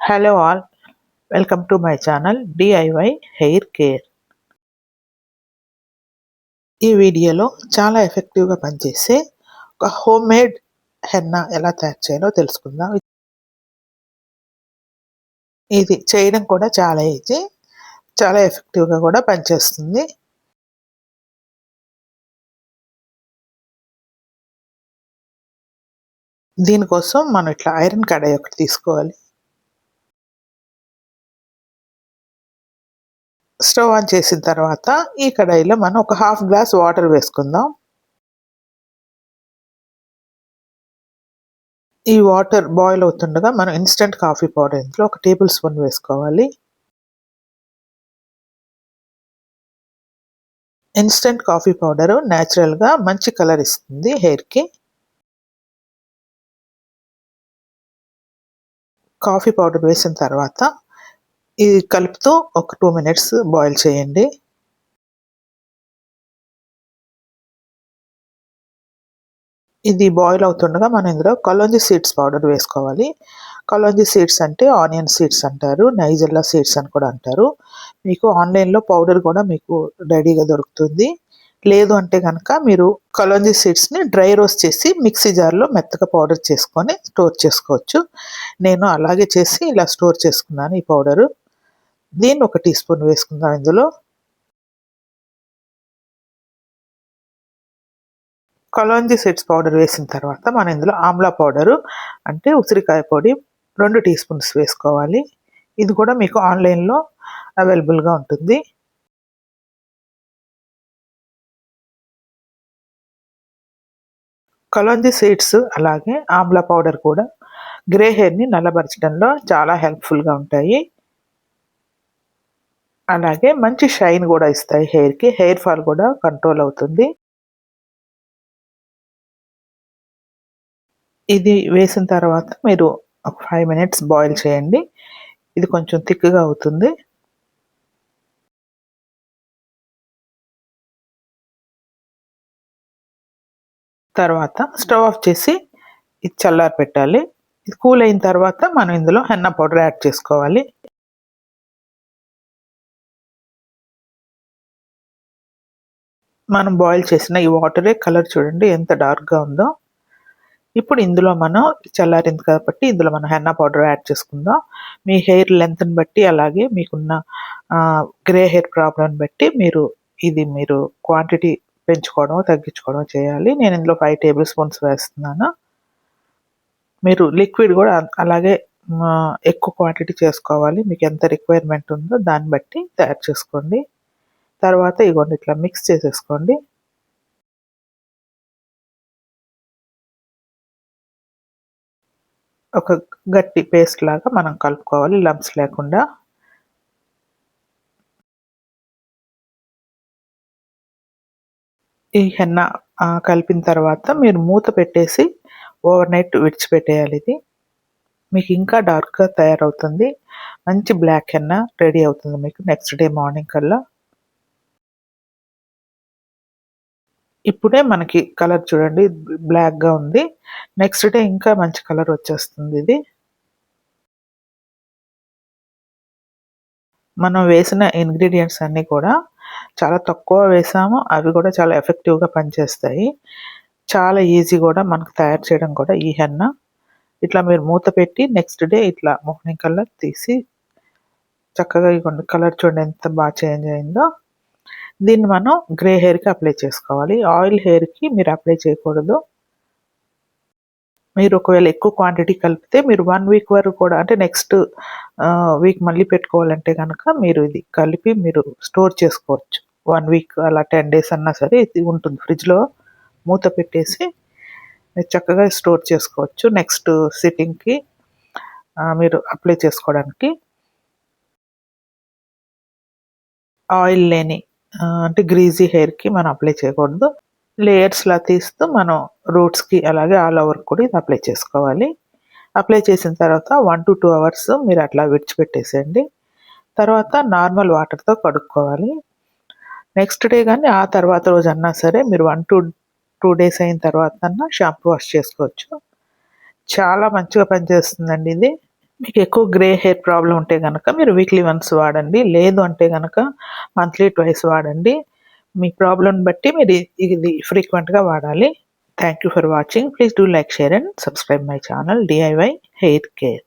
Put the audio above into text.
Hello all, welcome to my channel DIY hair care. ఈ వీడియోలో చాలా ఎఫెక్టివ్గా పనిచేసే ఒక హోమ్ మేడ్ హెన్నా ఎలా తయారు చేయాలో తెలుసుకుందాం. ఇది చేయడం కూడా చాలా ఈజీ, చాలా ఎఫెక్టివ్గా కూడా పనిచేస్తుంది. దీనికోసం మనం ఇట్లా ఐరన్ కడాయి ఒకటి తీసుకోవాలి. స్టవ్ ఆన్ చేసిన తర్వాత ఈ కడాయిలో మనం ఒక హాఫ్ గ్లాస్ వాటర్ వేసుకుందాం. ఈ వాటర్ బాయిల్ అవుతుండగా మనం ఇన్స్టెంట్ కాఫీ పౌడర్ ఇంట్లో 1 టేబుల్ స్పూన్ వేసుకోవాలి. ఇన్స్టెంట్ కాఫీ పౌడరు న్యాచురల్గా మంచి కలర్ ఇస్తుంది హెయిర్కి. కాఫీ పౌడర్ వేసిన తర్వాత ఇది కలుపుతూ ఒక 2 మినిట్స్ బాయిల్ చేయండి. ఇది బాయిల్ అవుతుండగా మనం ఇందులో కలోంజీ సీడ్స్ పౌడర్ వేసుకోవాలి. కలోంజీ సీడ్స్ అంటే ఆనియన్ సీడ్స్ అంటారు, నైజెల్లా సీడ్స్ అని కూడా అంటారు. మీకు ఆన్లైన్లో పౌడర్ కూడా మీకు రెడీగా దొరుకుతుంది. లేదు అంటే కనుక మీరు కలోంజీ సీడ్స్ని డ్రై రోస్ట్ చేసి మిక్సీ జార్లో మెత్తగా పౌడర్ చేసుకొని స్టోర్ చేసుకోవచ్చు. నేను అలాగే చేసి ఇలా స్టోర్ చేసుకున్నాను ఈ పౌడరు. దీన్ని 1 టీ స్పూన్ వేసుకుందాం ఇందులో. కలోంజీ సీడ్స్ పౌడర్ వేసిన తర్వాత మనం ఇందులో ఆమ్లా పౌడరు అంటే ఉసిరికాయ పొడి 2 టీ స్పూన్స్ వేసుకోవాలి. ఇది కూడా మీకు ఆన్లైన్లో అవైలబుల్గా ఉంటుంది. కలోంజీ సీడ్స్ అలాగే ఆమ్లా పౌడర్ కూడా గ్రే హెయిర్ని నల్లబరచడంలో చాలా హెల్ప్ఫుల్గా ఉంటాయి. అలాగే మంచి షైన్ కూడా ఇస్తాయి హెయిర్కి, హెయిర్ ఫాల్ కూడా కంట్రోల్ అవుతుంది. ఇది వేసిన తర్వాత మీరు ఒక 5 మినిట్స్ బాయిల్ చేయండి. ఇది కొంచెం థిక్‌గా అవుతుంది. తర్వాత స్టవ్ ఆఫ్ చేసి ఇది చల్లారి పెట్టాలి. ఇది కూల్ అయిన తర్వాత మనం ఇందులో హెన్నా పౌడర్ యాడ్ చేసుకోవాలి. మనం బాయిల్ చేసిన ఈ వాటరే కలర్ చూడండి ఎంత డార్క్‌గా ఉందో. ఇప్పుడు ఇందులో మనం చల్లారింది కాబట్టి ఇందులో మనం హెన్నా పౌడర్ యాడ్ చేసుకుందాం. మీ హెయిర్ లెంత్‌ని బట్టి అలాగే మీకున్న గ్రే హెయిర్ ప్రాబ్లమ్‌ని బట్టి మీరు క్వాంటిటీ పెంచుకోవడం, తగ్గించుకోవడం చేయాలి. నేను ఇందులో 5 టేబుల్ స్పూన్స్ వేస్తున్నాను. మీరు లిక్విడ్ కూడా అలాగే ఎక్కువ క్వాంటిటీ చేసుకోవాలి. మీకు ఎంత రిక్వైర్మెంట్ ఉందో దాన్ని బట్టి తయారు చేసుకోండి. తర్వాత ఇగోండి ఇట్లా మిక్స్ చేసేసుకోండి. ఒక గట్టి పేస్ట్ లాగా మనం కలుపుకోవాలి లంప్స్ లేకుండా. ఈ హెన్నా కలిపిన తర్వాత మీరు మూత పెట్టేసి ఓవర్ నైట్ విడిచిపెట్టేయాలి. ఇది మీకు ఇంకా డార్క్‌గా తయారవుతుంది. మంచి బ్లాక్ హెన్నా రెడీ అవుతుంది మీకు నెక్స్ట్ డే మార్నింగ్ కల్లా. ఇప్పుడే మనకి కలర్ చూడండి బ్లాక్‌గా ఉంది. నెక్స్ట్ డే ఇంకా మంచి కలర్ వచ్చేస్తుంది ఇది. మనం వేసిన ఇంగ్రీడియెంట్స్ అన్నీ కూడా చాలా తక్కువ వేసాము. అవి కూడా చాలా ఎఫెక్టివ్‌గా పనిచేస్తాయి. చాలా ఈజీ కూడా మనకు తయారు చేయడం కూడా ఈ హెన్నా. ఇట్లా మీరు మూత పెట్టి నెక్స్ట్ డే ఇట్లా మార్నింగ్ కల్లా తీసి చక్కగా ఇగోండి కలర్ చూడండి ఎంత బాగా చేంజ్ అయిందో. దీన్ని మనం గ్రే హెయిర్‌కి అప్లై చేసుకోవాలి. ఆయిల్ హెయిర్‌కి మీరు అప్లై చేయకూడదు. మీరు ఒకవేళ ఎక్కువ క్వాంటిటీ కలిపితే మీరు 1 వీక్ వరకు కూడా అంటే నెక్స్ట్ వీక్ మళ్ళీ పెట్టుకోవాలంటే గనక మీరు ఇది కలిపి మీరు స్టోర్ చేసుకోవచ్చు. 1 వీక్ అలా 10 డేస్ అన్నా సరే ఇది ఉంటుంది. ఫ్రిడ్జ్‌లో మూత పెట్టేసి మీరు చక్కగా స్టోర్ చేసుకోవచ్చు. నెక్స్ట్ సిట్టింగ్‌కి మీరు అప్లై చేసుకోవడానికి. ఆయిల్ లేని అంటే గ్రీజీ హెయిర్‌కి మనం అప్లై చేయకూడదు. లేయర్స్‌లా తీస్తూ మనం రూట్స్‌కి అలాగే ఆల్ ఓవర్ కూడా ఇది అప్లై చేసుకోవాలి. అప్లై చేసిన తర్వాత 1-2 అవర్స్ మీరు అట్లా విడిచిపెట్టేసేయండి. తర్వాత నార్మల్ వాటర్‌తో కడుక్కోవాలి. నెక్స్ట్ డే గానీ ఆ తర్వాత రోజన్నా సరే మీరు 1-2 డేస్ అయిన తర్వాతన్నా షాంపూ వాష్ చేసుకోవచ్చు. చాలా మంచిగా పనిచేస్తుందండి ఇది. మీకు ఎక్కువ గ్రే హెయిర్ ప్రాబ్లం ఉంటే కనుక మీరు వీక్లీ వన్స్ వాడండి. లేదు అంటే కనుక మంత్లీ ట్వైస్ వాడండి. మీ ప్రాబ్లమ్ని బట్టి మీరు ఇది ఫ్రీక్వెంట్గా వాడాలి. Thank you for watching. Please do like, share and subscribe my channel DIY hair care.